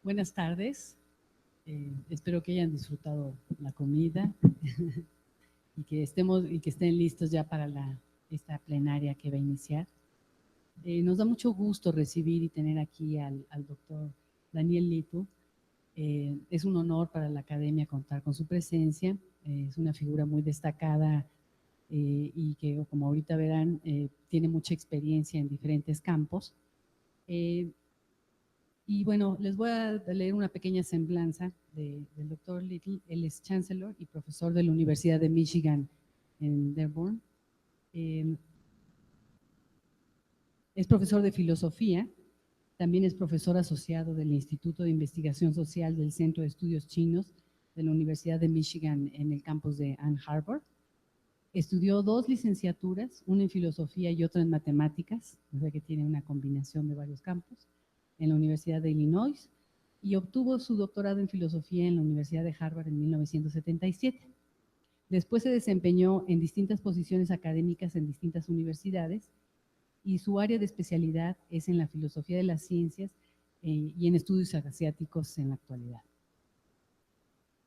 Buenas tardes. Espero que hayan disfrutado la comida y que estén listos ya para esta plenaria que va a iniciar. Nos da mucho gusto recibir y tener aquí al doctor Daniel Little. Es un honor para la academia contar con su presencia. Es una figura muy destacada y que, como ahorita verán, tiene mucha experiencia en diferentes campos. Y bueno, les voy a leer una pequeña semblanza del doctor Little. Él es Chancellor y profesor de la Universidad de Michigan en Dearborn. Es profesor de filosofía, también es profesor asociado del Instituto de Investigación Social del Centro de Estudios Chinos de la Universidad de Michigan en el campus de Ann Arbor. Estudió 2 licenciaturas, una en filosofía y otra en matemáticas, o sea que tiene una combinación de varios campos, en la Universidad de Illinois, y obtuvo su doctorado en filosofía en la Universidad de Harvard en 1977. Después se desempeñó en distintas posiciones académicas en distintas universidades, y su área de especialidad es en la filosofía de las ciencias y en estudios asiáticos en la actualidad.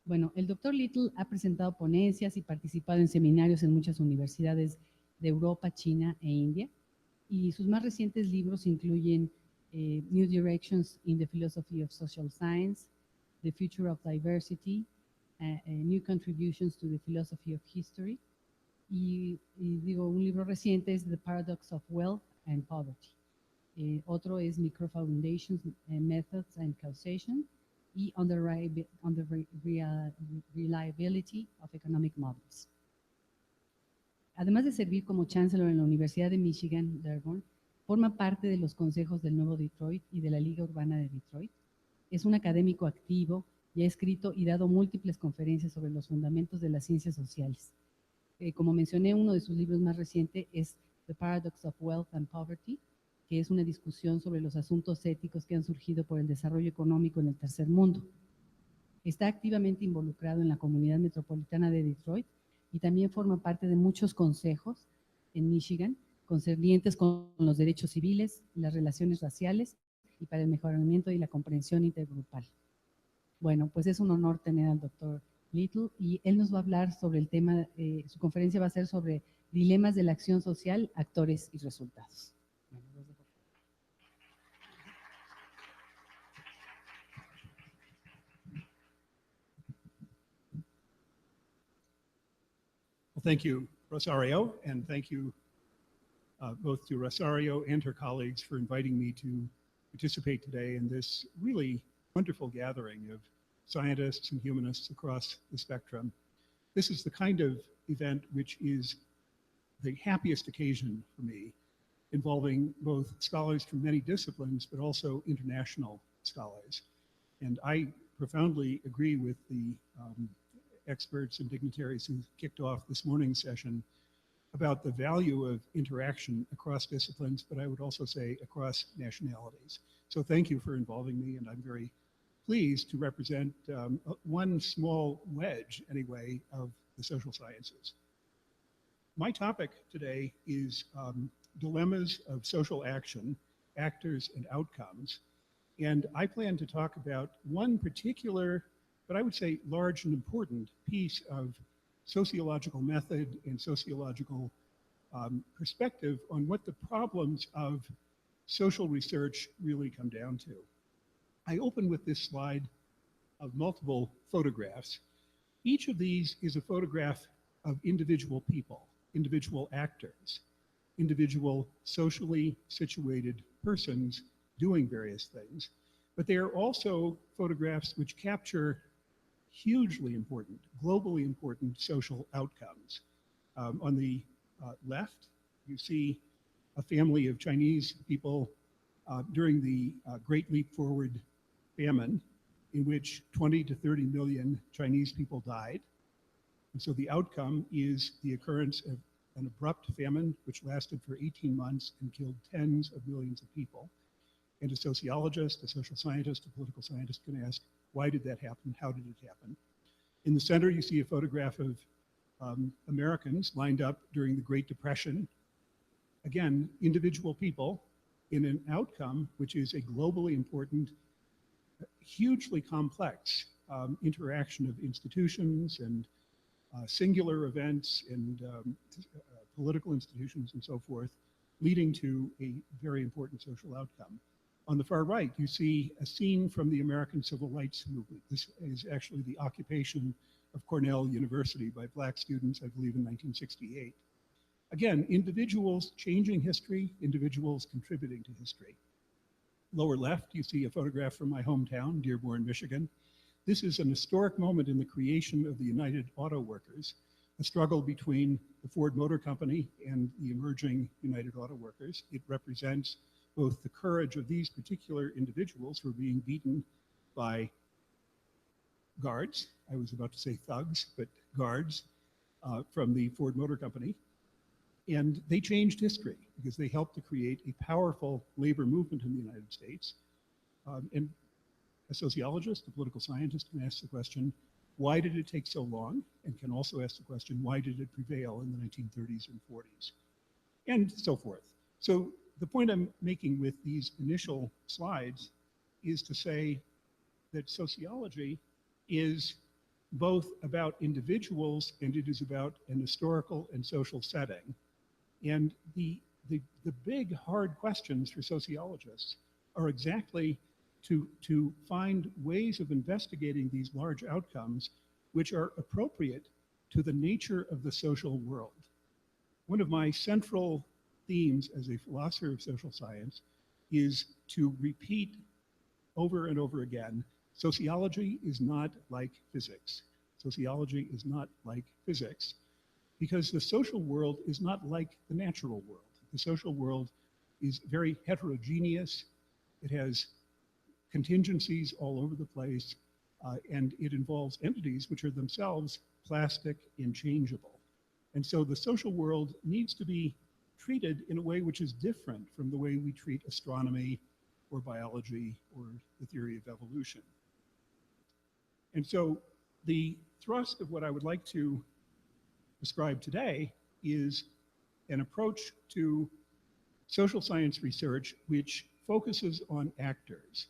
Bueno, el doctor Little ha presentado ponencias y participado en seminarios en muchas universidades de Europa, China e India, y sus más recientes libros incluyen New Directions in the Philosophy of Social Science, The Future of Diversity, New Contributions to the Philosophy of History, y un libro reciente es The Paradox of Wealth and Poverty. Otro es Microfoundations, Methods and Causation, y on the Reliability of Economic Models. Además de servir como Chancellor en la Universidad de Michigan, Dearborn, forma parte de los consejos del Nuevo Detroit y de la Liga Urbana de Detroit. Es un académico activo y ha escrito y dado múltiples conferencias sobre los fundamentos de las ciencias sociales. Como mencioné, uno de sus libros más recientes es The Paradox of Wealth and Poverty, que es una discusión sobre los asuntos éticos que han surgido por el desarrollo económico en el tercer mundo. Está activamente involucrado en la comunidad metropolitana de Detroit y también forma parte de muchos consejos en Michigan concernientes con los derechos civiles, las relaciones raciales y para el mejoramiento y la comprensión intergrupal. Bueno, pues es un honor tener al doctor Little y él nos va a hablar sobre el tema, su conferencia va a ser sobre dilemas de la acción social, actores y resultados. Well, thank you, Rosario, and thank you both to Rosario and her colleagues for inviting me to participate today in this really wonderful gathering of scientists and humanists across the spectrum. This is the kind of event which is the happiest occasion for me, involving both scholars from many disciplines, but also international scholars. And I profoundly agree with the experts and dignitaries who kicked off this morning's session about the value of interaction across disciplines, but I would also say across nationalities. So thank you for involving me, and I'm very pleased to represent one small wedge, anyway, of the social sciences. My topic today is dilemmas of social action, actors and outcomes. And I plan to talk about one particular, but I would say large and important piece of sociological method and sociological perspective on what the problems of social research really come down to. I open with this slide of multiple photographs. Each of these is a photograph of individual people, individual actors, individual socially situated persons doing various things. But they are also photographs which capture hugely important, globally important social outcomes. On the left, you see a family of Chinese people during the Great Leap Forward famine, in which 20 to 30 million Chinese people died. And so the outcome is the occurrence of an abrupt famine which lasted for 18 months and killed tens of millions of people. And a sociologist, a social scientist, a political scientist can ask, why did that happen? How did it happen? In the center, you see a photograph of Americans lined up during the Great Depression. Again, individual people in an outcome which is a globally important hugely complex interaction of institutions and singular events and political institutions and so forth, leading to a very important social outcome. On the far right, you see a scene from the American Civil Rights Movement. This is actually the occupation of Cornell University by Black students, I believe, in 1968. Again, individuals changing history, individuals contributing to history. Lower left, you see a photograph from my hometown, Dearborn, Michigan. This is an historic moment in the creation of the United Auto Workers, a struggle between the Ford Motor Company and the emerging United Auto Workers. It represents both the courage of these particular individuals who are being beaten by guards. I was about to say thugs, but guards from the Ford Motor Company. And they changed history because they helped to create a powerful labor movement in the United States. And a sociologist, a political scientist, can ask the question, why did it take so long? And can also ask the question, why did it prevail in the 1930s and 40s? And so forth. So the point I'm making with these initial slides is to say that sociology is both about individuals and it is about an historical and social setting. And the big hard questions for sociologists are exactly to find ways of investigating these large outcomes which are appropriate to the nature of the social world. One of my central themes as a philosopher of social science is to repeat over and over again, sociology is not like physics. Sociology is not like physics because the social world is not like the natural world. The social world is very heterogeneous. It has contingencies all over the place, and it involves entities which are themselves plastic and changeable. And so the social world needs to be treated in a way which is different from the way we treat astronomy or biology or the theory of evolution. And so the thrust of what I would like to describe today is an approach to social science research which focuses on actors,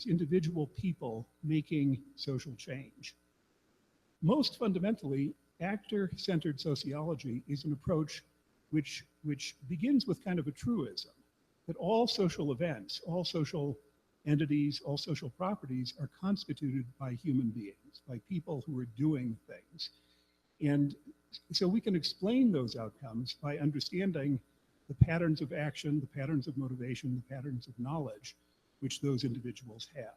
individual people making social change. Most fundamentally, actor-centered sociology is an approach which begins with kind of a truism, that all social events, all social entities, all social properties are constituted by human beings, by people who are doing things. And so we can explain those outcomes by understanding the patterns of action, the patterns of motivation, the patterns of knowledge which those individuals have.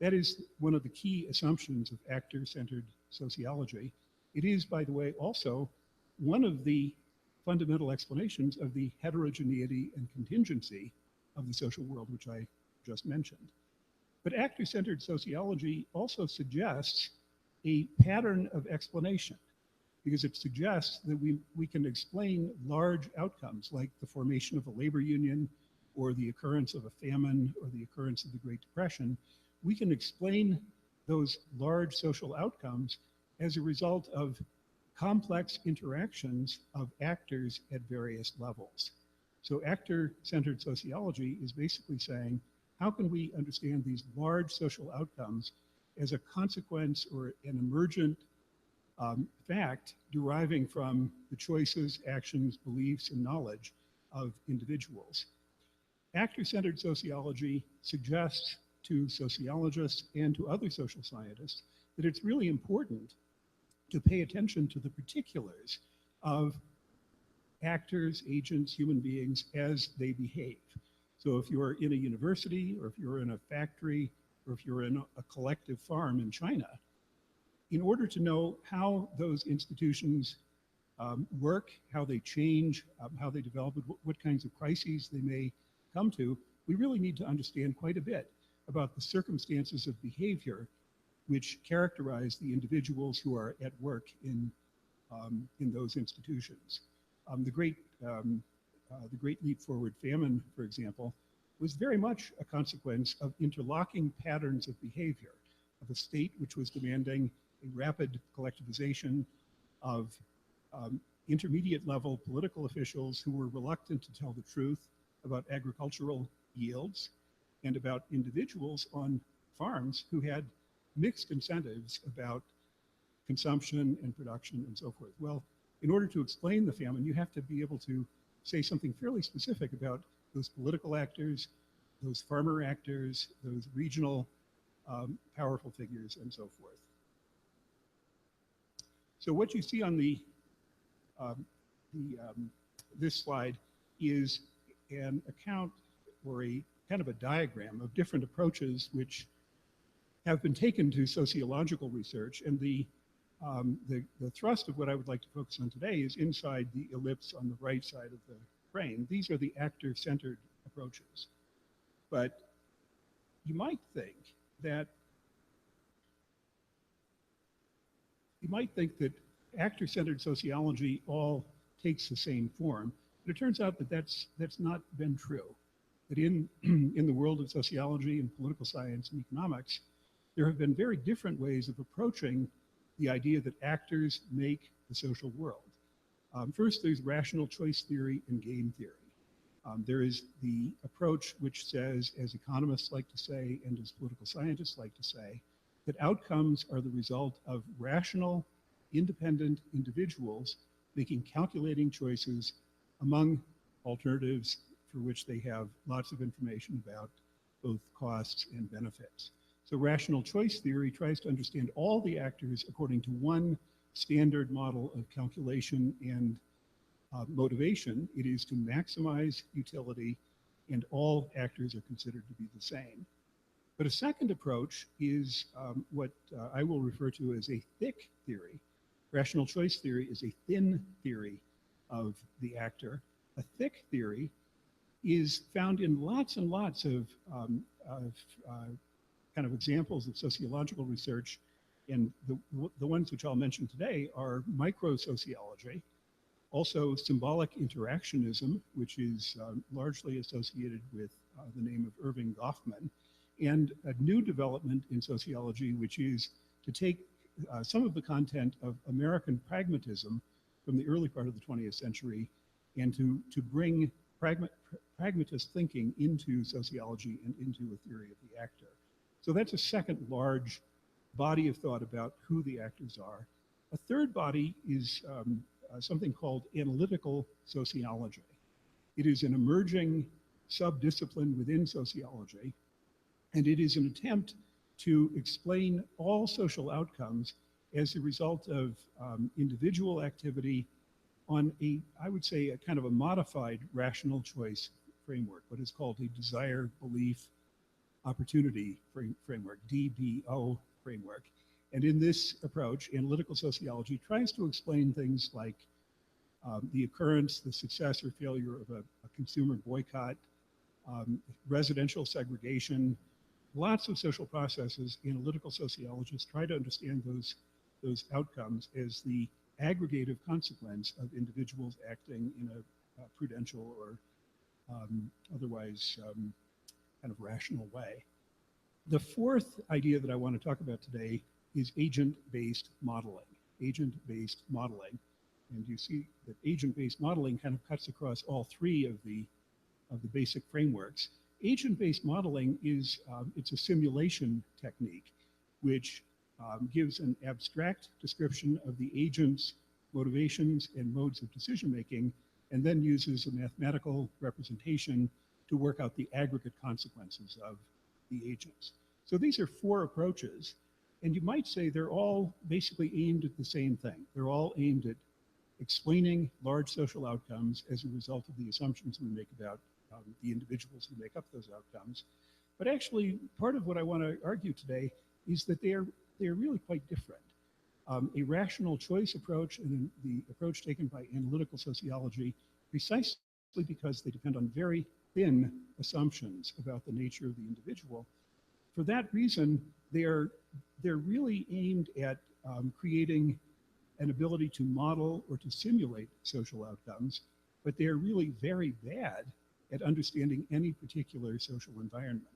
That is one of the key assumptions of actor-centered sociology. It is, by the way, also one of the fundamental explanations of the heterogeneity and contingency of the social world, which I just mentioned. But actor-centered sociology also suggests a pattern of explanation, because it suggests that we can explain large outcomes like the formation of a labor union or the occurrence of a famine or the occurrence of the Great Depression. We can explain those large social outcomes as a result of complex interactions of actors at various levels. So actor-centered sociology is basically saying, how can we understand these large social outcomes as a consequence or an emergent fact deriving from the choices, actions, beliefs, and knowledge of individuals. Actor-centered sociology suggests to sociologists and to other social scientists that it's really important to pay attention to the particulars of actors, agents, human beings as they behave. So if you're in a university, or if you're in a factory, or if you're in a collective farm in China, in order to know how those institutions work, how they change, how they develop, what kinds of crises they may come to, we really need to understand quite a bit about the circumstances of behavior which characterize the individuals who are at work in those institutions. The Great Leap Forward famine, for example, was very much a consequence of interlocking patterns of behavior of a state which was demanding a rapid collectivization, of intermediate level political officials who were reluctant to tell the truth about agricultural yields, and about individuals on farms who had mixed incentives about consumption and production and so forth. Well, in order to explain the famine, you have to be able to say something fairly specific about those political actors, those farmer actors, those regional powerful figures, and so forth. So what you see on this slide is an account or a kind of a diagram of different approaches which have been taken to sociological research. And the thrust of what I would like to focus on today is inside the ellipse on the right side of the frame. These are the actor-centered approaches. But you might think that actor-centered sociology all takes the same form, but it turns out that that's not been true. That in the world of sociology and political science and economics, there have been very different ways of approaching the idea that actors make the social world. First, there's rational choice theory and game theory. There is the approach which says, as economists like to say, and as political scientists like to say, that outcomes are the result of rational, independent individuals making calculating choices among alternatives for which they have lots of information about both costs and benefits. So rational choice theory tries to understand all the actors according to one standard model of calculation and motivation. It is to maximize utility, and all actors are considered to be the same. But a second approach is what I will refer to as a thick theory. Rational choice theory is a thin theory of the actor. A thick theory is found in lots and lots of kind of examples of sociological research, and the ones which I'll mention today are microsociology, also symbolic interactionism, which is largely associated with the name of Irving Goffman, and a new development in sociology, which is to take some of the content of American pragmatism from the early part of the 20th century and to bring pragmatist thinking into sociology and into a theory of the actor. So that's a second large body of thought about who the actors are. A third body is something called analytical sociology. It is an emerging sub-discipline within sociology, and it is an attempt to explain all social outcomes as a result of individual activity on I would say, a kind of a modified rational choice framework, what is called a desire, belief, opportunity framework, DBO framework. And in this approach, analytical sociology tries to explain things like the occurrence, the success or failure of a consumer boycott, residential segregation, lots of social processes. Analytical sociologists try to understand those outcomes as the aggregative consequence of individuals acting in a prudential or otherwise kind of rational way. The fourth idea that I want to talk about today is agent-based modeling. Agent-based modeling. And you see that agent-based modeling kind of cuts across all three of the basic frameworks. Agent-based modeling is, it's a simulation technique which gives an abstract description of the agent's motivations and modes of decision-making, and then uses a mathematical representation to work out the aggregate consequences of the agents. So these are four approaches, and you might say they're all basically aimed at the same thing. They're all aimed at explaining large social outcomes as a result of the assumptions we make about the individuals who make up those outcomes. But actually, part of what I want to argue today is that they are really quite different. A rational choice approach and the approach taken by analytical sociology, precisely because they depend on very thin assumptions about the nature of the individual. For that reason, they're really aimed at creating an ability to model or to simulate social outcomes, but they're really very bad at understanding any particular social environment.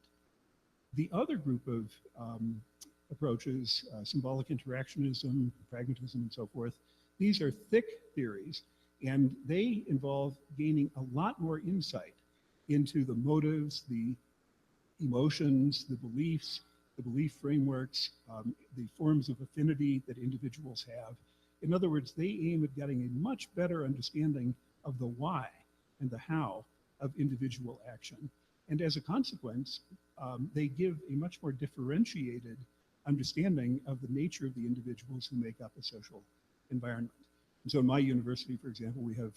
The other group of approaches, symbolic interactionism, pragmatism, and so forth, these are thick theories, and they involve gaining a lot more insight into the motives, the emotions, the beliefs, the belief frameworks, the forms of affinity that individuals have. In other words, they aim at getting a much better understanding of the why and the how of individual action. And as a consequence, they give a much more differentiated understanding of the nature of the individuals who make up a social environment. And so in my university, for example, we have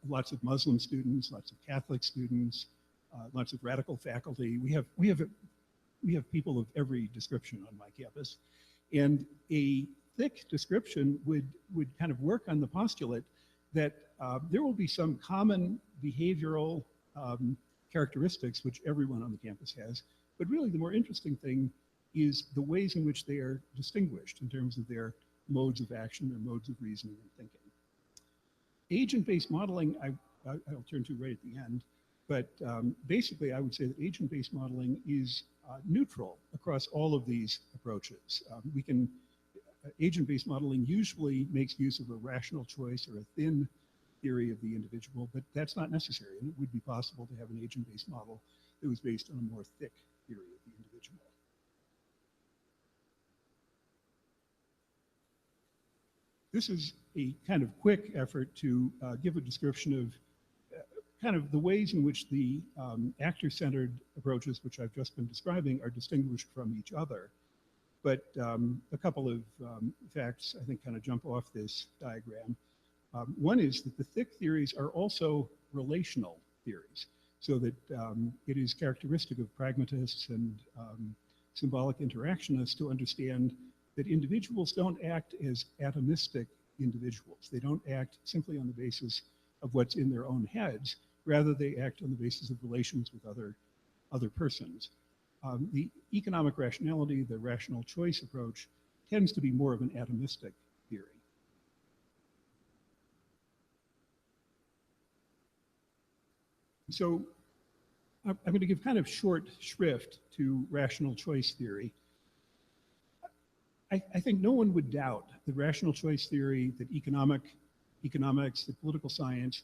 lots of Muslim students, lots of Catholic students, lots of radical faculty. We have people of every description on my campus. And a thick description would kind of work on the postulate that there will be some common behavioral characteristics which everyone on the campus has. But really the more interesting thing is the ways in which they are distinguished in terms of their modes of action, their modes of reasoning and thinking. Agent-based modeling, I'll turn to right at the end, but basically I would say that agent-based modeling is neutral across all of these approaches. Agent-based modeling usually makes use of a rational choice or a thin theory of the individual, but that's not necessary, and it would be possible to have an agent-based model that was based on a more thick theory of the individual. This is a kind of quick effort to give a description of kind of the ways in which the actor-centered approaches, which I've just been describing, are distinguished from each other. But a couple of facts, I think, kind of jump off this diagram. One is that the thick theories are also relational theories, so that it is characteristic of pragmatists and symbolic interactionists to understand that individuals don't act as atomistic individuals. They don't act simply on the basis of what's in their own heads. Rather, they act on the basis of relations with other persons. The economic rationality, the rational choice approach, tends to be more of an atomistic theory. So I'm going to give kind of short shrift to rational choice theory. I think no one would doubt that rational choice theory, that economics, that political science,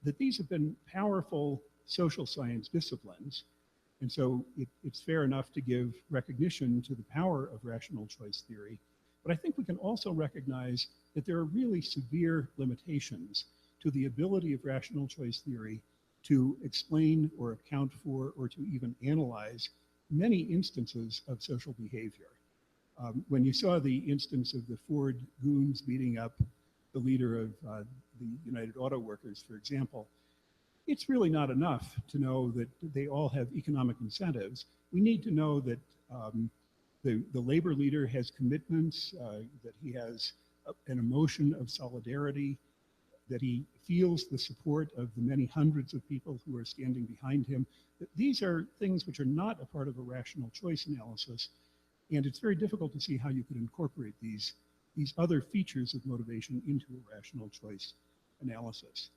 that these have been powerful social science disciplines. And so it's fair enough to give recognition to the power of rational choice theory. But I think we can also recognize that there are really severe limitations to the ability of rational choice theory to explain or account for or to even analyze many instances of social behavior. When you saw the instance of the Ford goons beating up the leader of the United Auto Workers, for example, it's really not enough to know that they all have economic incentives. We need to know that the labor leader has commitments, that he has an emotion of solidarity, that he feels the support of the many hundreds of people who are standing behind him. These are things which are not a part of a rational choice analysis. And it's very difficult to see how you could incorporate these other features of motivation into a rational choice analysis.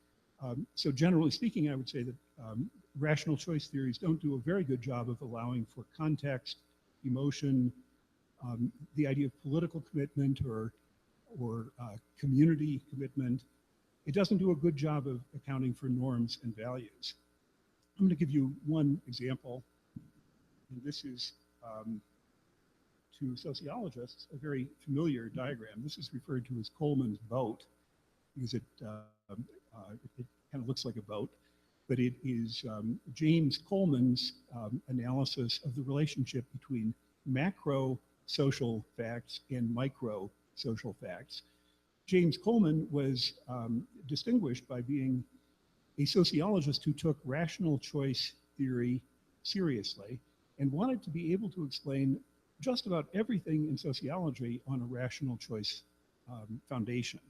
So generally speaking, I would say that rational choice theories don't do a very good job of allowing for context, emotion, the idea of political commitment or community commitment. It doesn't do a good job of accounting for norms and values. I'm going to give you one example, and this is to sociologists a very familiar diagram. This is referred to as Coleman's boat because it kind of looks like a boat, but it is James Coleman's analysis of the relationship between macro social facts and micro social facts. James Coleman was distinguished by being a sociologist who took rational choice theory seriously and wanted to be able to explain just about everything in sociology on a rational choice foundation.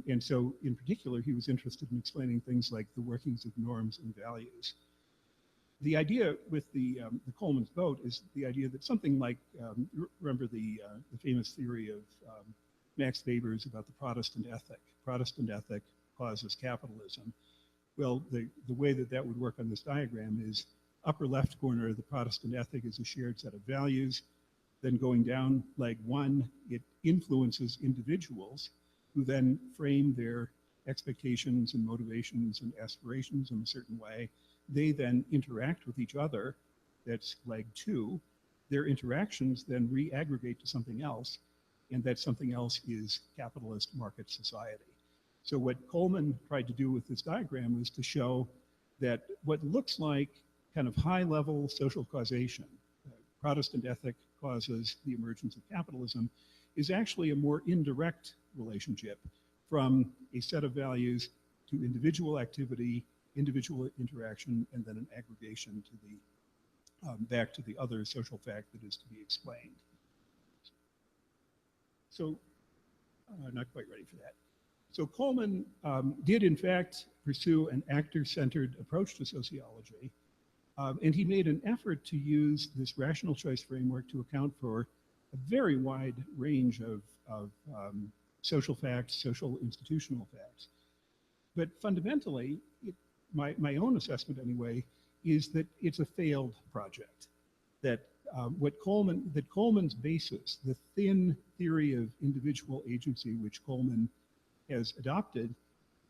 And so in particular, he was interested in explaining things like the workings of norms and values. The idea with the Coleman's boat is the idea that something like, remember the famous theory of Max Weber's about the Protestant ethic. Protestant ethic causes capitalism. Well, the way that would work on this diagram is upper left corner, the Protestant ethic is a shared set of values. Then going down leg one, it influences individuals who then frame their expectations and motivations and aspirations in a certain way. They then interact with each other, that's leg two. their interactions then re-aggregate to something else, and that something else is capitalist market society. So what Coleman tried to do with this diagram was to show that what looks like kind of high-level social causation, Protestant ethic causes the emergence of capitalism, is actually a more indirect relationship from a set of values to individual activity, individual interaction, and then an aggregation to the back to the other social fact that is to be explained. So, not quite ready for that. So Coleman did in fact pursue an actor-centered approach to sociology, and he made an effort to use this rational choice framework to account for a very wide range of social facts, social institutional facts. But fundamentally, my own assessment anyway, is that it's a failed project. That Coleman's basis, the thin theory of individual agency which Coleman has adopted,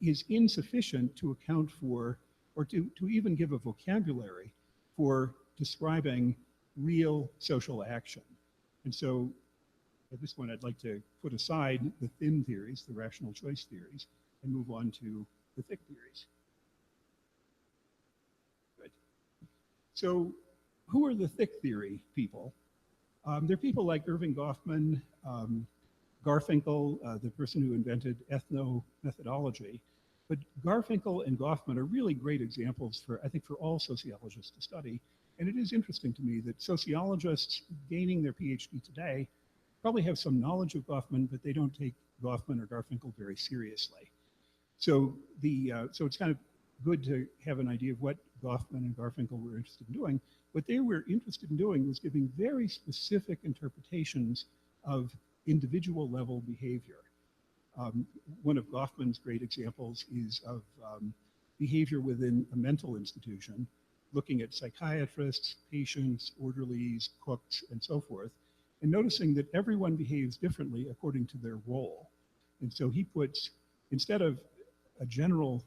is insufficient to account for, or to even give a vocabulary for describing real social action. And so at this point, I'd like to put aside the thin theories, the rational choice theories, and move on to the thick theories. Good. So who are the thick theory people? They're people like Irving Goffman, Garfinkel, the person who invented ethno-methodology. But Garfinkel and Goffman are really great examples for, I think, for all sociologists to study. And it is interesting to me that sociologists gaining their PhD today probably have some knowledge of Goffman, but they don't take Goffman or Garfinkel very seriously. So so it's kind of good to have an idea of what Goffman and Garfinkel were interested in doing. What they were interested in doing was giving very specific interpretations of individual level behavior. One of Goffman's great examples is of behavior within a mental institution, looking at psychiatrists, patients, orderlies, cooks, and so forth, and noticing that everyone behaves differently according to their role. And so he puts, instead of a general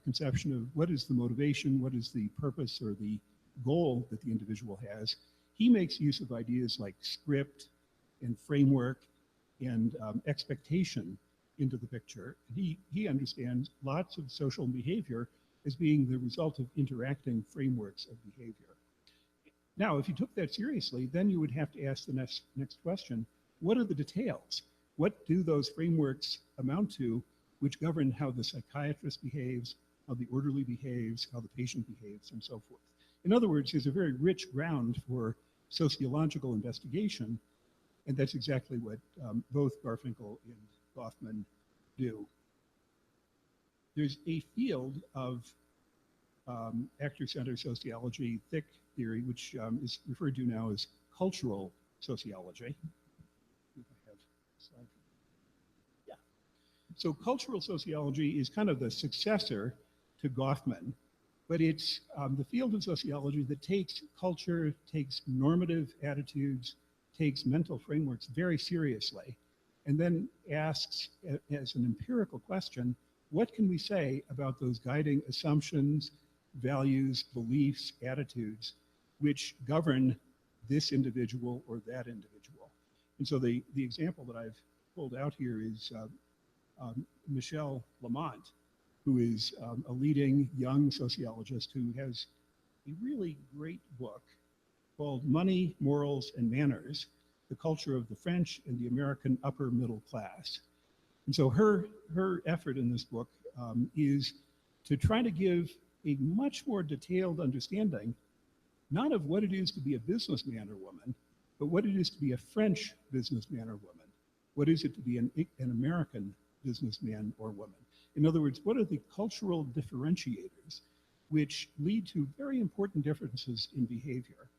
conception of what is the motivation, what is the purpose or the goal that the individual has, he makes use of ideas like script and framework and expectation into the picture. He understands lots of social behavior as being the result of interacting frameworks of behavior. Now, if you took that seriously, then you would have to ask the next question, what are the details? What do those frameworks amount to which govern how the psychiatrist behaves, how the orderly behaves, how the patient behaves, and so forth? In other words, there's a very rich ground for sociological investigation, and that's exactly what both Garfinkel and Goffman do. There's a field of actor-centered sociology, thick theory, which is referred to now as cultural sociology. Yeah. So cultural sociology is kind of the successor to Goffman, but it's the field of sociology that takes culture, takes normative attitudes, takes mental frameworks very seriously, and then asks as an empirical question, what can we say about those guiding assumptions, values, beliefs, attitudes, which govern this individual or that individual? And so the example that I've pulled out here is Michel Lamont, who is a leading young sociologist who has a really great book called Money, Morals, and Manners, the Culture of the French and the American Upper Middle Class. And so her effort in this book is to try to give a much more detailed understanding, not of what it is to be a businessman or woman, but what it is to be a French businessman or woman. What is it to be an American businessman or woman? In other words, what are the cultural differentiators which lead to very important differences in behavior?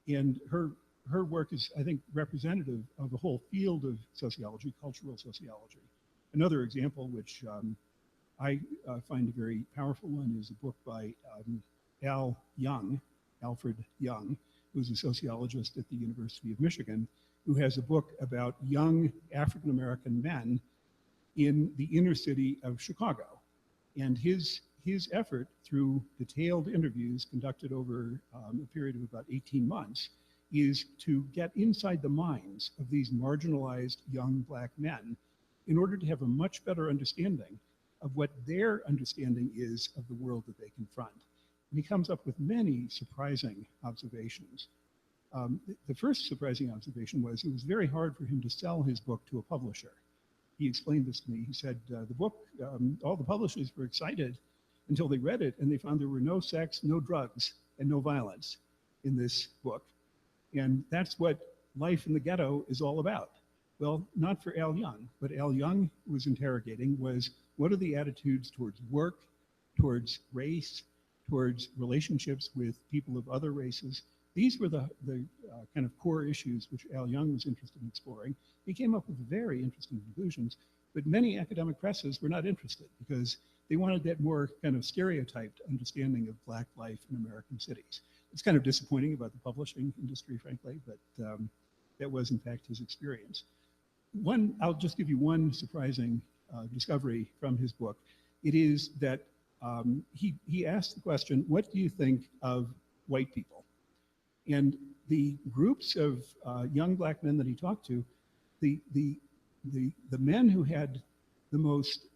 And her work is, I think, representative of the whole field of sociology, cultural sociology. Another example, which I find a very powerful one, is a book by Alfred Young, who's a sociologist at the University of Michigan, who has a book about young African-American men in the inner city of Chicago. And his effort, through detailed interviews conducted over a period of about 18 months, is to get inside the minds of these marginalized young Black men in order to have a much better understanding of what their understanding is of the world that they confront. And he comes up with many surprising observations. The first surprising observation was it was very hard for him to sell his book to a publisher. He explained this to me. He said, the book, all the publishers were excited until they read it and they found there were no sex, no drugs, and no violence in this book. And that's what life in the ghetto is all about. Well, not for Al Young. What Al Young was interrogating was, what are the attitudes towards work, towards race, towards relationships with people of other races? These were the kind of core issues which Al Young was interested in exploring. He came up with very interesting conclusions, but many academic presses were not interested because they wanted that more kind of stereotyped understanding of Black life in American cities. It's kind of disappointing about the publishing industry, frankly, but that was in fact his experience. I'll just give you one surprising discovery from his book. It is that he asked the question, what do you think of white people? And the groups of young Black men that he talked to, the men who had the most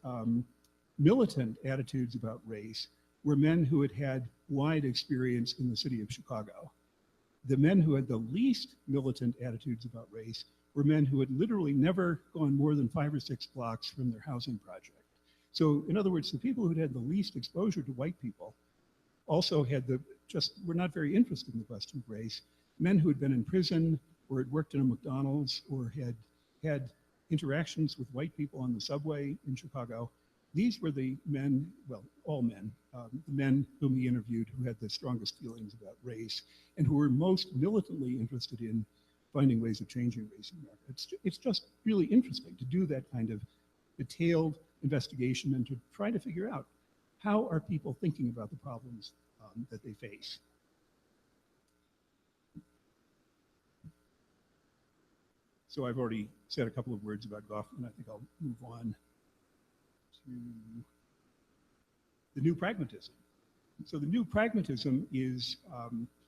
militant attitudes about race were men who had had wide experience in the city of Chicago. The men who had the least militant attitudes about race were men who had literally never gone more than 5 or 6 blocks from their housing project. So in other words, the people who had the least exposure to white people also had were not very interested in the question of race. Men who had been in prison or had worked in a McDonald's or had interactions with white people on the subway in Chicago. These were the men, well, all men, the men whom he interviewed who had the strongest feelings about race and who were most militantly interested in finding ways of changing race in America. It's just really interesting to do that kind of detailed investigation and to try to figure out how are people thinking about the problems that they face. So I've already said a couple of words about Goffman. I think I'll move on to the new pragmatism. So the new pragmatism is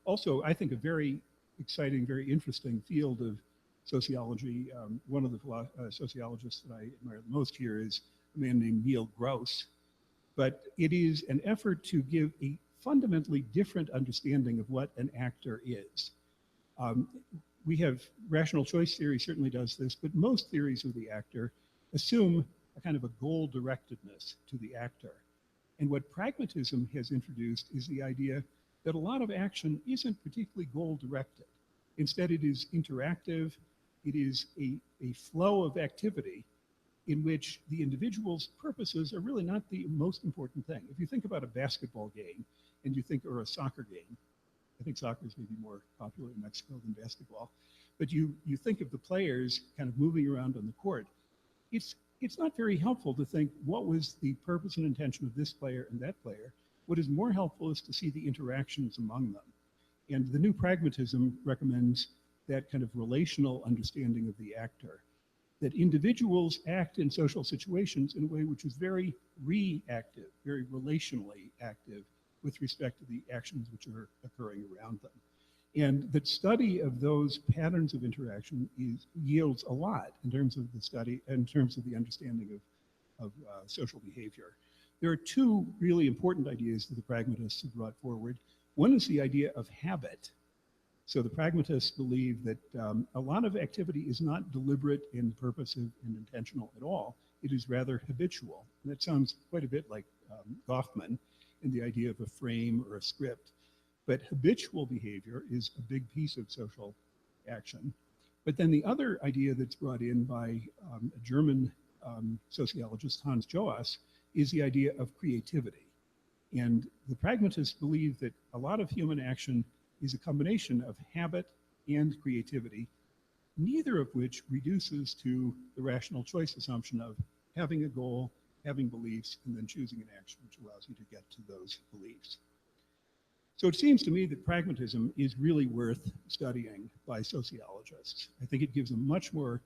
also, I think, a very exciting, very interesting field of sociology. One of the sociologists that I admire the most here is a man named Neil Gross. But it is an effort to give a fundamentally different understanding of what an actor is. We have rational choice theory certainly does this, but most theories of the actor assume a kind of a goal-directedness to the actor. And what pragmatism has introduced is the idea that a lot of action isn't particularly goal-directed. Instead, it is interactive. It is a flow of activity in which the individual's purposes are really not the most important thing. If you think about a basketball game and you think, or a soccer game, I think soccer is maybe more popular in Mexico than basketball, but you think of the players kind of moving around on the court. It's not very helpful to think what was the purpose and intention of this player and that player. What is more helpful is to see the interactions among them. And the new pragmatism recommends that kind of relational understanding of the actor, that individuals act in social situations in a way which is very reactive, very relationally active with respect to the actions which are occurring around them. And that study of those patterns of interaction yields a lot in terms of the study, in terms of the understanding of social behavior. There are two really important ideas that the pragmatists have brought forward. One is the idea of habit. So the pragmatists believe that a lot of activity is not deliberate and purposive and intentional at all. It is rather habitual. And that sounds quite a bit like Goffman and the idea of a frame or a script. But habitual behavior is a big piece of social action. But then the other idea that's brought in by a German sociologist, Hans Joas, is the idea of creativity. And the pragmatists believe that a lot of human action is a combination of habit and creativity, neither of which reduces to the rational choice assumption of having a goal, having beliefs, and then choosing an action which allows you to get to those beliefs. So it seems to me that pragmatism is really worth studying by sociologists. I think it gives a much more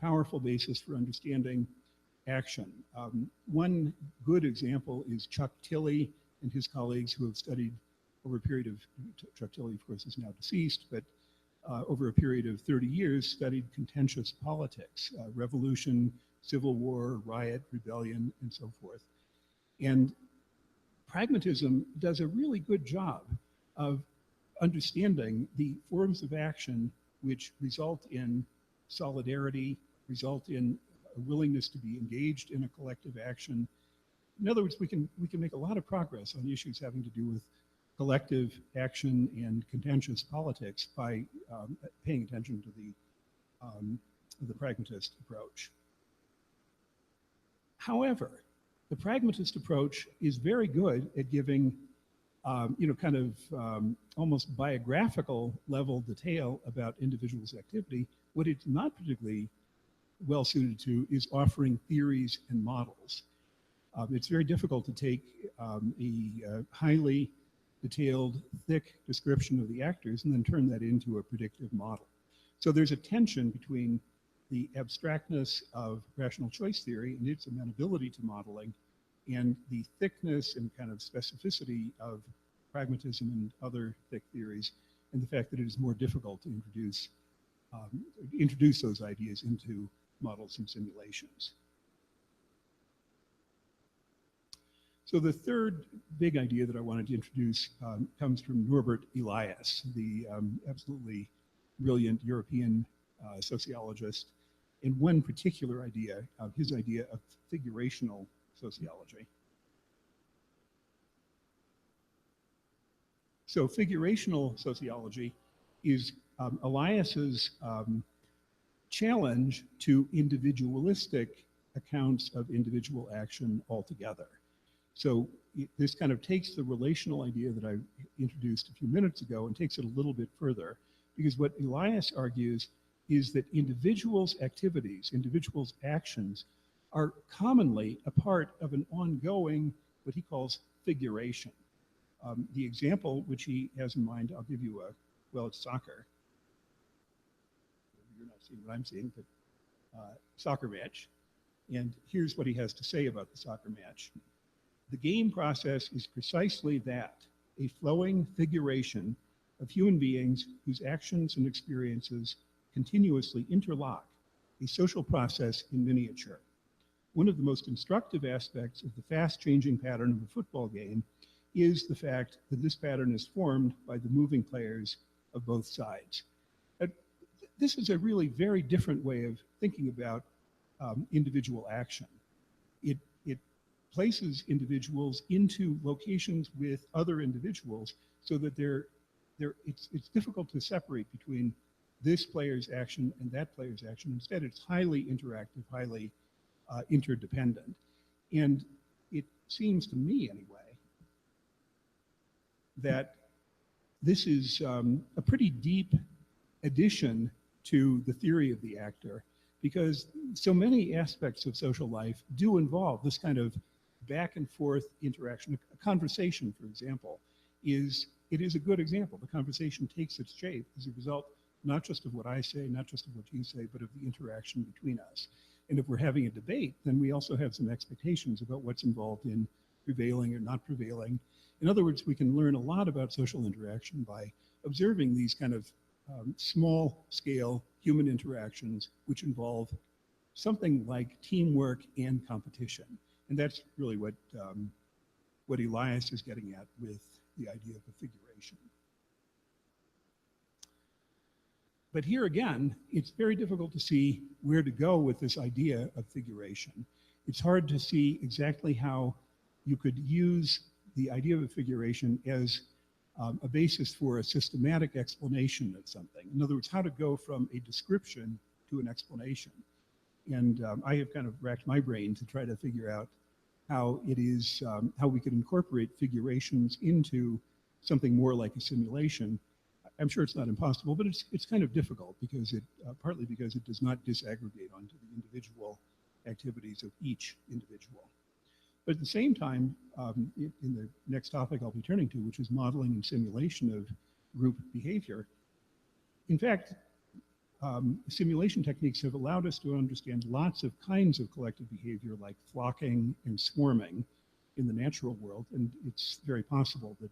powerful basis for understanding action. One good example is Chuck Tilley and his colleagues who have studied over a period of, Chuck Tilley of course is now deceased, but over a period of 30 years, studied contentious politics, revolution, civil war, riot, rebellion, and so forth. And pragmatism does a really good job of understanding the forms of action which result in solidarity, result in a willingness to be engaged in a collective action. In other words, we can make a lot of progress on issues having to do with collective action and contentious politics by paying attention to the pragmatist approach. However, the pragmatist approach is very good at giving, almost biographical level detail about individuals' activity. What it's not particularly well suited to is offering theories and models. It's very difficult to take a highly detailed, thick description of the actors and then turn that into a predictive model. So there's a tension between the abstractness of rational choice theory and its amenability to modeling and the thickness and kind of specificity of pragmatism and other thick theories, and the fact that it is more difficult to introduce those ideas into models and simulations. So the third big idea that I wanted to introduce comes from Norbert Elias, the absolutely brilliant European sociologist, and one particular idea, his idea of figurational sociology. So figurational sociology is Elias's challenge to individualistic accounts of individual action altogether. So this kind of takes the relational idea that I introduced a few minutes ago and takes it a little bit further, because what Elias argues is that individuals' activities, individuals' actions are commonly a part of an ongoing, what he calls figuration. The example which he has in mind, I'll give you well, it's soccer. You're not seeing what I'm seeing, but soccer match. And here's what he has to say about the soccer match. The game process is precisely that, a flowing figuration of human beings whose actions and experiences continuously interlock, a social process in miniature. One of the most instructive aspects of the fast-changing pattern of a football game is the fact that this pattern is formed by the moving players of both sides. This is a really very different way of thinking about individual action. It places individuals into locations with other individuals so that it's difficult to separate between this player's action and that player's action. Instead, it's highly interactive, highly interdependent. And it seems to me, anyway, that this is a pretty deep addition to the theory of the actor, because so many aspects of social life do involve this kind of back and forth interaction. A conversation, for example, is a good example. The conversation takes its shape as a result not just of what I say, not just of what you say, but of the interaction between us. And if we're having a debate, then we also have some expectations about what's involved in prevailing or not prevailing. In other words, we can learn a lot about social interaction by observing these kind of small-scale human interactions which involve something like teamwork and competition. And that's really what Elias is getting at with the idea of a figuration. But here again, it's very difficult to see where to go with this idea of figuration. It's hard to see exactly how you could use the idea of a figuration as a basis for a systematic explanation of something. In other words, how to go from a description to an explanation. And I have kind of racked my brain to try to figure out how how we could incorporate figurations into something more like a simulation. I'm sure it's not impossible, but it's kind of difficult because partly because it does not disaggregate onto the individual activities of each individual. But at the same time, in the next topic I'll be turning to, which is modeling and simulation of group behavior, in fact, simulation techniques have allowed us to understand lots of kinds of collective behavior like flocking and swarming in the natural world, and it's very possible that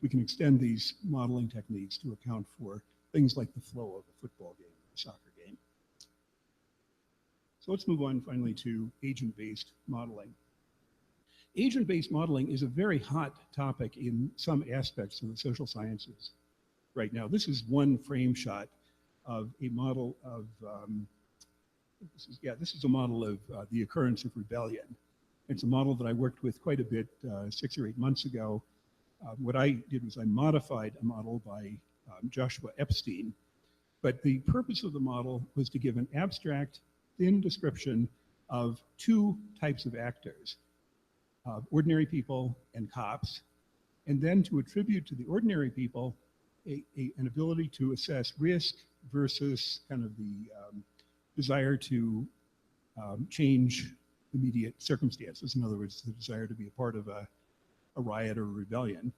we can extend these modeling techniques to account for things like the flow of a football game or a soccer game. So let's move on finally to agent-based modeling. Agent-based modeling is a very hot topic in some aspects of the social sciences right now. This is one frame shot of a model of, this is a model of the occurrence of rebellion. It's a model that I worked with quite a bit 6 or 8 months ago. What I did was I modified a model by Joshua Epstein, but the purpose of the model was to give an abstract, thin description of two types of actors, ordinary people and cops, and then to attribute to the ordinary people an ability to assess risk versus kind of the desire to change immediate circumstances. In other words, the desire to be a part of a riot or a rebellion.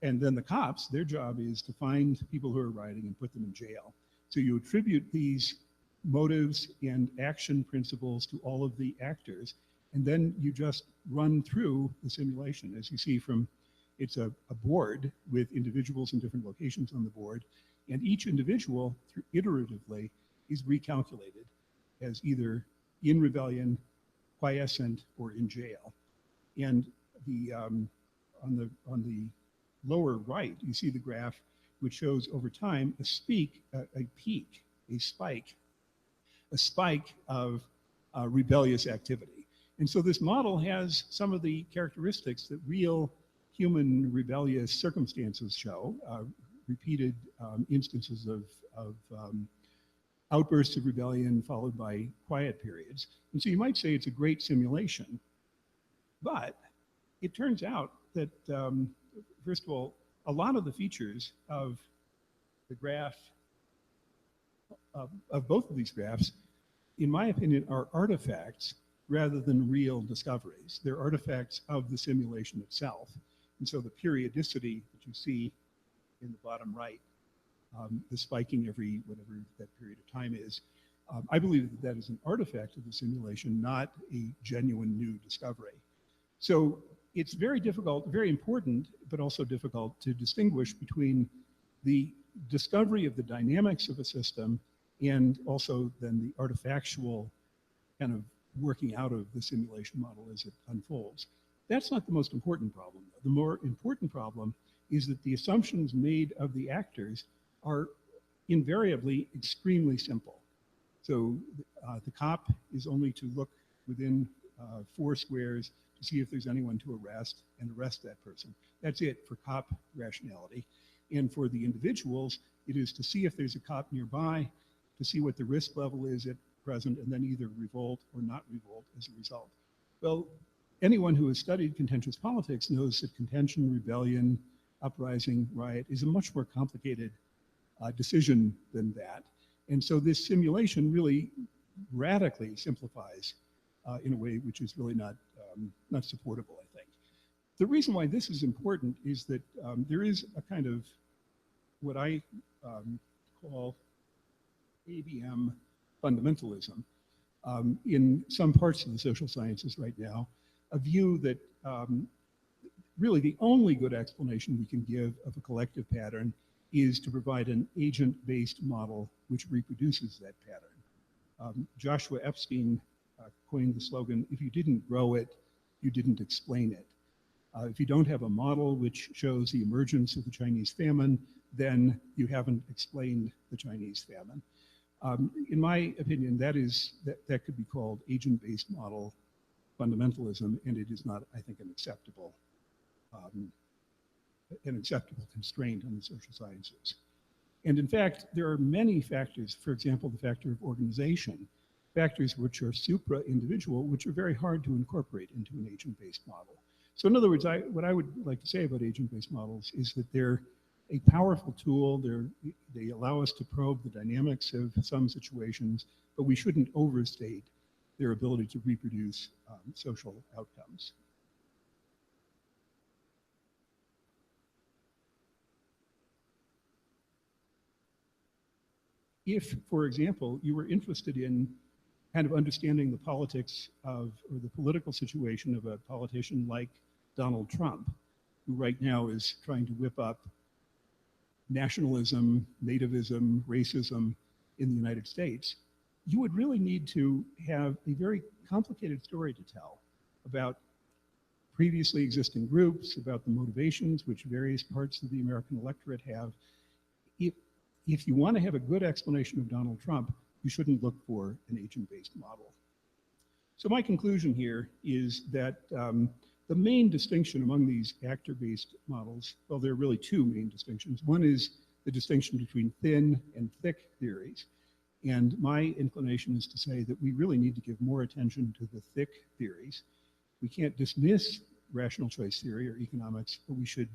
And then the cops, their job is to find people who are rioting and put them in jail. So you attribute these motives and action principles to all of the actors, and then you just run through the simulation. As you see from, it's a board with individuals in different locations on the board, and each individual, iteratively, is recalculated as either in rebellion, quiescent, or in jail. And on the lower right, you see the graph which shows over time a spike of rebellious activity. And so this model has some of the characteristics that real human rebellious circumstances show, repeated instances of outbursts of rebellion followed by quiet periods. And so you might say it's a great simulation, but it turns out that, first of all, a lot of the features of the graph, of both of these graphs, in my opinion, are artifacts rather than real discoveries. They're artifacts of the simulation itself. And so the periodicity that you see in the bottom right, the spiking every whatever that period of time is, I believe that that is an artifact of the simulation, not a genuine new discovery. So it's very difficult, very important, but also difficult to distinguish between the discovery of the dynamics of a system and also then the artifactual kind of working out of the simulation model as it unfolds. That's not the most important problem. The more important problem is that the assumptions made of the actors are invariably extremely simple. So the cop is only to look within 4 squares to see if there's anyone to arrest and arrest that person. That's it for cop rationality. And for the individuals, it is to see if there's a cop nearby, to see what the risk level is at present, and then either revolt or not revolt as a result. Well, anyone who has studied contentious politics knows that contention, rebellion, uprising, riot is a much more complicated decision than that. And so this simulation really radically simplifies in a way which is really not supportable, I think. The reason why this is important is that there is a kind of what I call ABM fundamentalism in some parts of the social sciences right now, a view that really the only good explanation we can give of a collective pattern is to provide an agent-based model which reproduces that pattern. Joshua Epstein coined the slogan, if you didn't grow it, you didn't explain it. If you don't have a model which shows the emergence of the Chinese famine, then you haven't explained the Chinese famine. In my opinion, that could be called agent-based model fundamentalism, and it is not, I think, an acceptable constraint on the social sciences. And in fact, there are many factors, for example, the factor of organization, factors which are supra-individual, which are very hard to incorporate into an agent-based model. So in other words, what I would like to say about agent-based models is that they're a powerful tool. They allow us to probe the dynamics of some situations, but we shouldn't overstate their ability to reproduce social outcomes. If, for example, you were interested in kind of understanding the politics of, or the political situation of a politician like Donald Trump, who right now is trying to whip up nationalism, nativism, racism in the United States, you would really need to have a very complicated story to tell about previously existing groups, about the motivations which various parts of the American electorate have. If you want to have a good explanation of Donald Trump, you shouldn't look for an agent-based model. So my conclusion here is that the main distinction among these actor-based models, well, there are really two main distinctions. One is the distinction between thin and thick theories. And my inclination is to say that we really need to give more attention to the thick theories. We can't dismiss rational choice theory or economics, but we should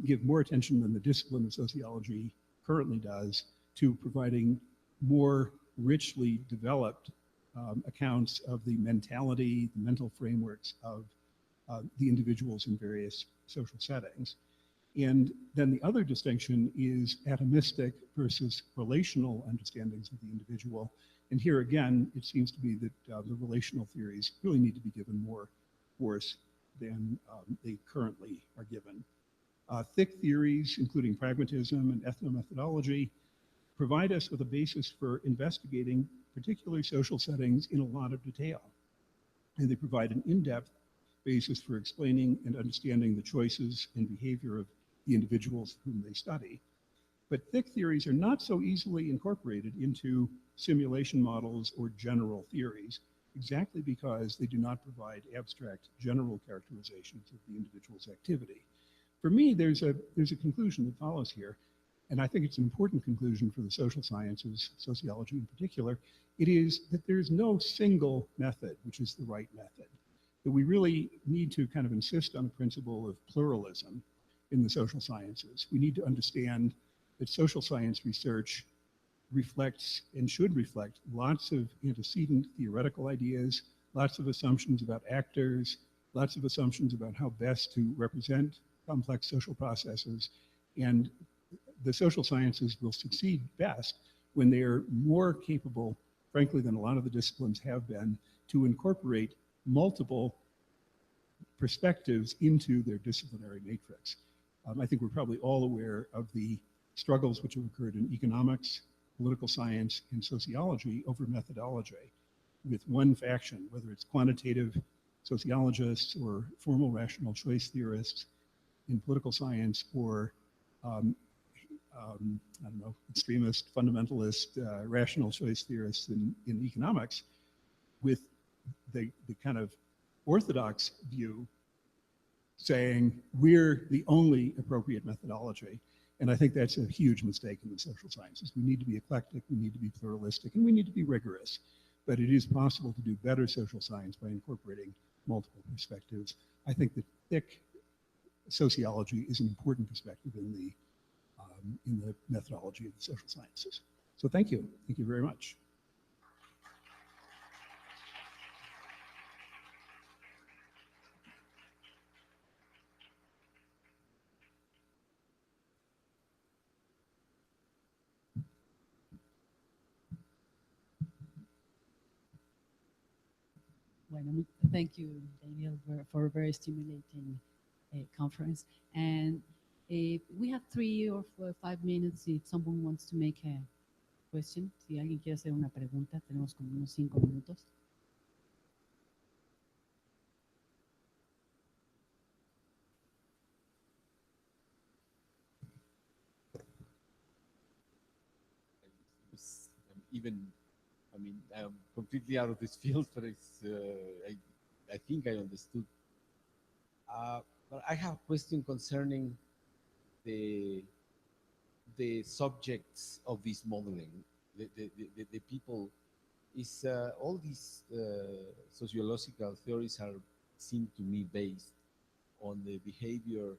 give more attention than the discipline of sociology currently does to providing more richly developed accounts of the mentality, the mental frameworks of the individuals in various social settings. And then the other distinction is atomistic versus relational understandings of the individual. And here again, it seems to be that the relational theories really need to be given more force than they currently are given. Thick theories, including pragmatism and ethnomethodology, provide us with a basis for investigating particular social settings in a lot of detail. And they provide an in-depth basis for explaining and understanding the choices and behavior of the individuals whom they study. But thick theories are not so easily incorporated into simulation models or general theories, exactly because they do not provide abstract general characterizations of the individual's activity. For me, there's a conclusion that follows here, and I think it's an important conclusion for the social sciences, sociology in particular. It is that there's no single method which is the right method, that we really need to kind of insist on the principle of pluralism in the social sciences. We need to understand that social science research reflects and should reflect lots of antecedent theoretical ideas, lots of assumptions about actors, lots of assumptions about how best to represent complex social processes. And the social sciences will succeed best when they are more capable, frankly, than a lot of the disciplines have been, to incorporate multiple perspectives into their disciplinary matrix. I think we're probably all aware of the struggles which have occurred in economics, political science, and sociology over methodology, with one faction, whether it's quantitative sociologists or formal rational choice theorists in political science, or I don't know, extremist, fundamentalist, rational choice theorists in economics, with the kind of orthodox view saying we're the only appropriate methodology. And I think that's a huge mistake in the social sciences. We need to be eclectic, we need to be pluralistic, and we need to be rigorous. But it is possible to do better social science by incorporating multiple perspectives. I think that thick sociology is an important perspective in the methodology of the social sciences. So thank you very much. Bueno, thank you, Daniel, for a very stimulating conference. And we have 3 or 5 minutes if someone wants to make a question. Si alguien quiere hacer una pregunta, tenemos como unos 5 minutos. I'm completely out of this field, but I think I understood. But I have a question concerning the subjects of this modeling, the people. Is all these sociological theories seem to me based on the behavior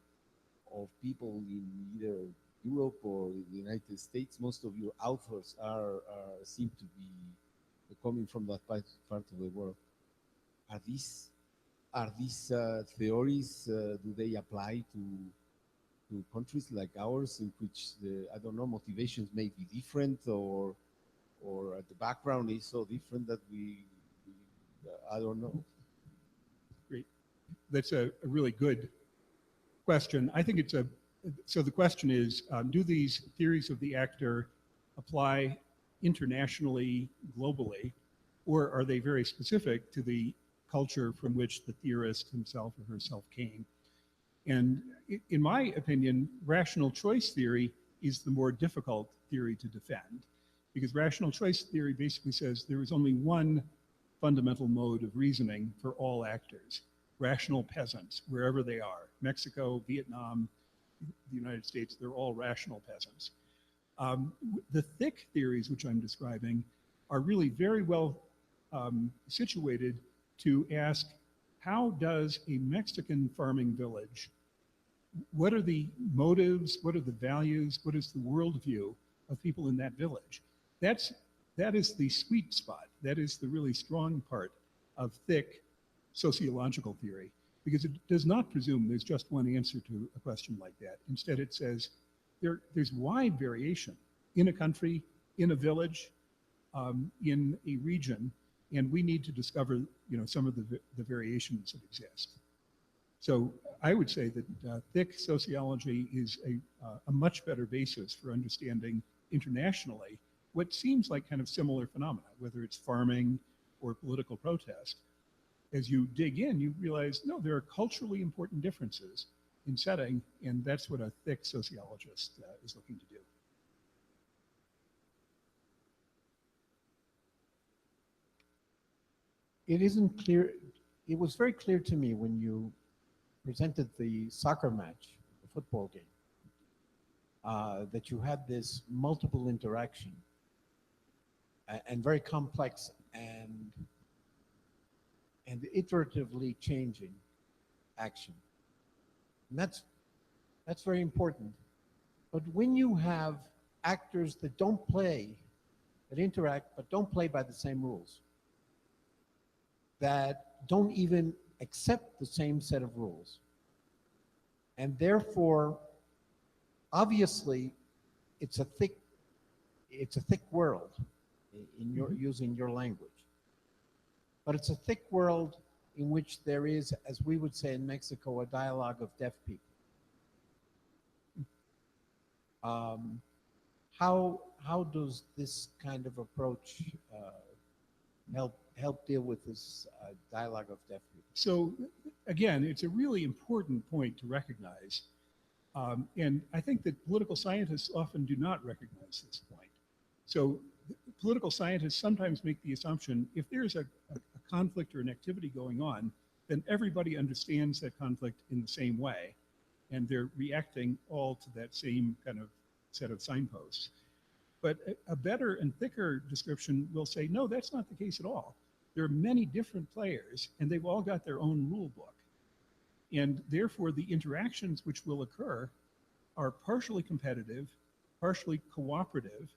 of people in either Europe or the United States. Most of your authors seem to be coming from that part of the world. Are these theories, do they apply to countries like ours, in which I don't know, motivations may be different, or the background is so different that I don't know. Great. That's a really good question. I think it's a so the question is, do these theories of the actor apply internationally, globally, or are they very specific to the culture from which the theorist himself or herself came? And in my opinion, rational choice theory is the more difficult theory to defend, because rational choice theory basically says there is only one fundamental mode of reasoning for all actors: rational peasants, wherever they are. Mexico, Vietnam, the United States, they're all rational peasants. The thick theories which I'm describing are really very well situated to ask, how does a Mexican farming village, what are the motives, what are the values, what is the worldview of people in that village? That is the sweet spot. That is the really strong part of thick sociological theory, because it does not presume there's just one answer to a question like that. Instead, it says there's wide variation in a country, in a village, in a region, and we need to discover, some of the variations that exist. So I would say that thick sociology is a much better basis for understanding internationally what seems like kind of similar phenomena, whether it's farming or political protest. As you dig in, you realize, no, there are culturally important differences in setting, and that's what a thick sociologist is looking to do. It isn't clear, it was very clear to me when you presented the soccer match, the football game, that you had this multiple interaction and very complex and iteratively changing action. And that's very important. But when you have actors that don't play, that interact, but don't play by the same rules, that don't even accept the same set of rules, and therefore, obviously, it's a thick world, in your using your language. But it's a thick world in which there is, as we would say in Mexico, a dialogue of deaf people. How does this kind of approach help deal with this dialogue of deaf people? So again, it's a really important point to recognize. And I think that political scientists often do not recognize this point. So political scientists sometimes make the assumption, if there's a conflict or an activity going on, then everybody understands that conflict in the same way, and they're reacting all to that same kind of set of signposts. But a better and thicker description will say, no, that's not the case at all. There are many different players, and they've all got their own rule book. And therefore, the interactions which will occur are partially competitive, partially cooperative,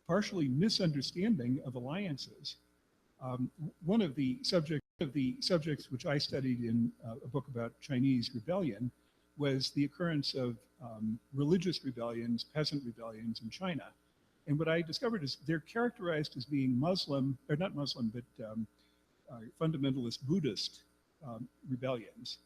partially misunderstanding of alliances. One of the subjects which I studied in a book about Chinese rebellion was the occurrence of religious rebellions, peasant rebellions in China. And what I discovered is they're characterized as being Muslim, or not Muslim, but fundamentalist Buddhist rebellions.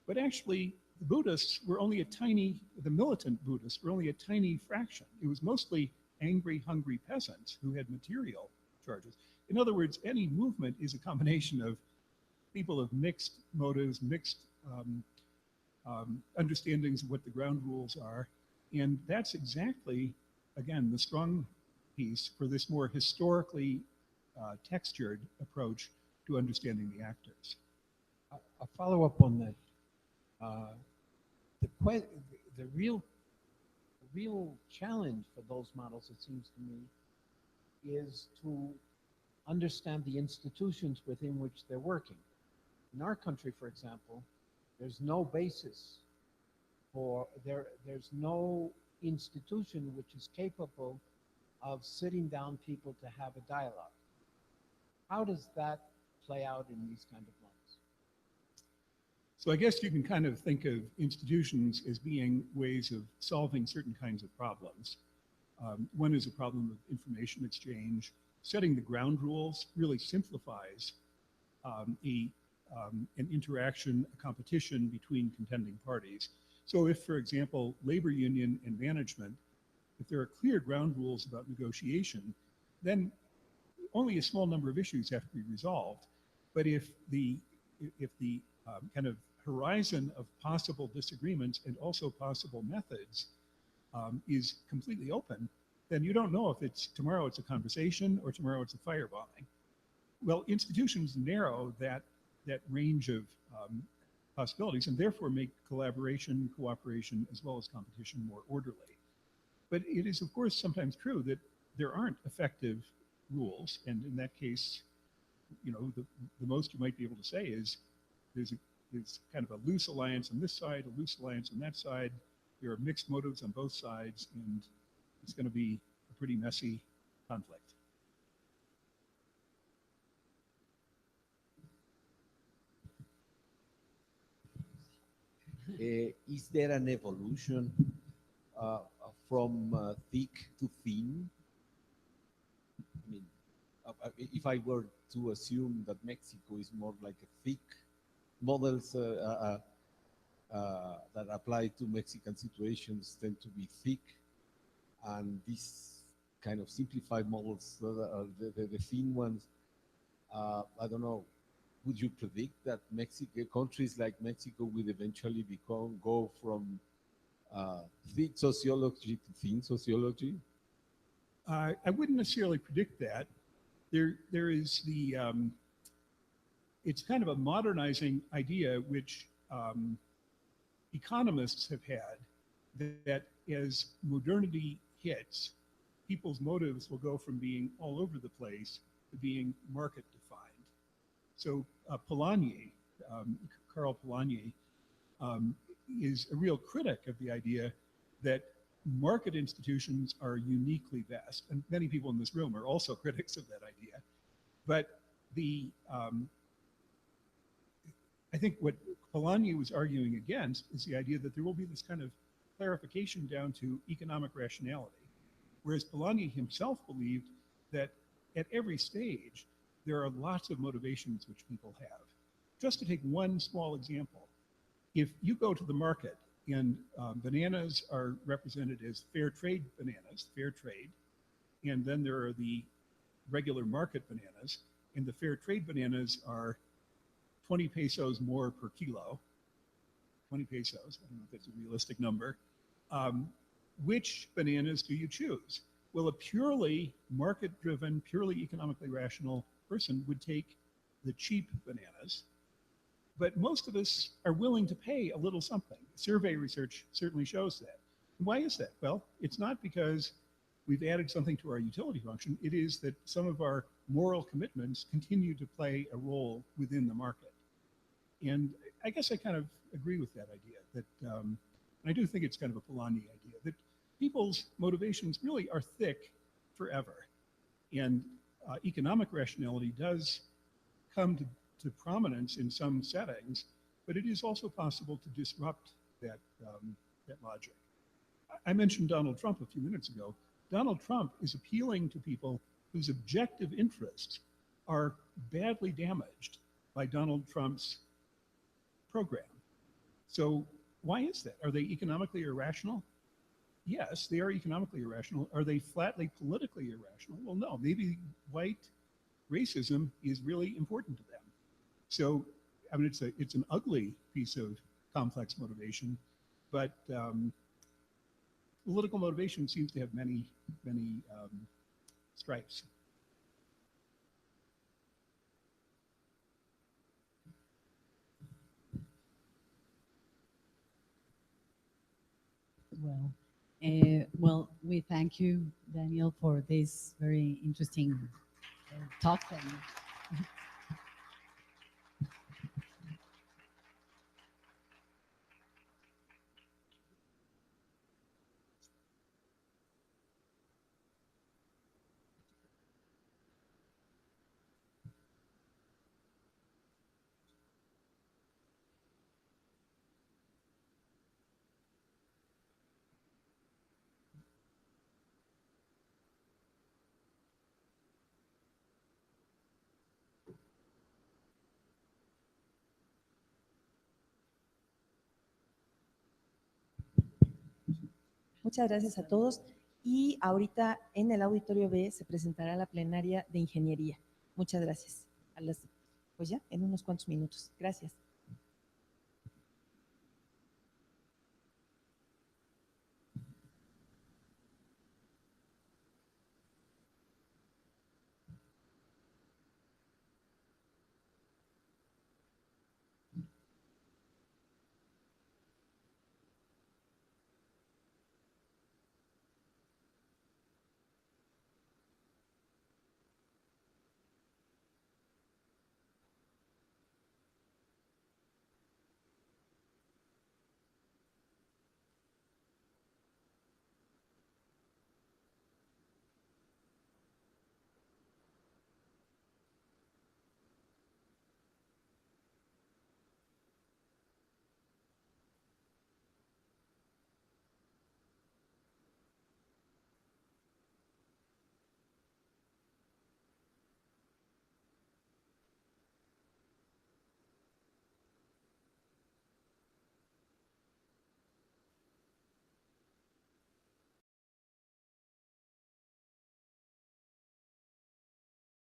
But actually, the Buddhists were only the militant Buddhists were only a tiny fraction. It was mostly angry, hungry peasants who had material charges. In other words, any movement is a combination of people of mixed motives, mixed understandings of what the ground rules are. And that's exactly, again, the strong piece for this more historically textured approach to understanding the actors. A follow-up on that. The real challenge for those models, it seems to me, is to understand the institutions within which they're working. In our country, for example, there's no basis for, there's no institution which is capable of sitting down people to have a dialogue. How does that play out in these kind of models? So I guess you can kind of think of institutions as being ways of solving certain kinds of problems. One is a problem of information exchange. Setting the ground rules really simplifies an interaction, a competition between contending parties. So if, for example, labor union and management, if there are clear ground rules about negotiation, then only a small number of issues have to be resolved. But if the kind of horizon of possible disagreements and also possible methods is completely open, then you don't know if it's tomorrow it's a conversation or tomorrow it's a firebombing. Well, institutions narrow that range of possibilities and therefore make collaboration, cooperation, as well as competition more orderly. But it is, of course, sometimes true that there aren't effective rules, and in that case, you know, the most you might be able to say is there's kind of a loose alliance on this side, a loose alliance on that side. There are mixed motives on both sides, and it's going to be a pretty messy conflict. Is there an evolution from thick to thin? I mean, if I were to assume that Mexico is more like a thick, models that apply to Mexican situations tend to be thick, and these kind of simplified models, the thin ones, I don't know, would you predict that countries like Mexico would eventually go from thick sociology to thin sociology? I wouldn't necessarily predict that. There is it's kind of a modernizing idea which economists have had, that as modernity hits, people's motives will go from being all over the place to being market defined. So Polanyi, Karl Polanyi, is a real critic of the idea that market institutions are uniquely best, and many people in this room are also critics of that idea. But I think what Polanyi was arguing against is the idea that there will be this kind of clarification down to economic rationality, whereas Polanyi himself believed that at every stage there are lots of motivations which people have. Just to take one small example, if you go to the market and bananas are represented as fair trade bananas, fair trade, and then there are the regular market bananas, and the fair trade bananas are 20 pesos more per kilo, 20 pesos, I don't know if that's a realistic number. Which bananas do you choose? Well, a purely market-driven, purely economically rational person would take the cheap bananas, but most of us are willing to pay a little something. Survey research certainly shows that. Why is that? Well, it's not because we've added something to our utility function. It is that some of our moral commitments continue to play a role within the market. And I guess I kind of agree with that idea, that I do think it's kind of a Polanyi idea, that people's motivations really are thick forever. And economic rationality does come to prominence in some settings, but it is also possible to disrupt that logic. I mentioned Donald Trump a few minutes ago. Donald Trump is appealing to people whose objective interests are badly damaged by Donald Trump's program. So why is that? Are they economically irrational? Yes, they are economically irrational. Are they flatly politically irrational? Well, no. Maybe white racism is really important to them. So, I mean, it's an ugly piece of complex motivation, but political motivation seems to have many stripes. Well, we thank you, Daniel, for this very interesting talk. Muchas gracias a todos. Y ahorita en el auditorio B se presentará la plenaria de ingeniería. Muchas gracias. Pues ya, en unos cuantos minutos. Gracias.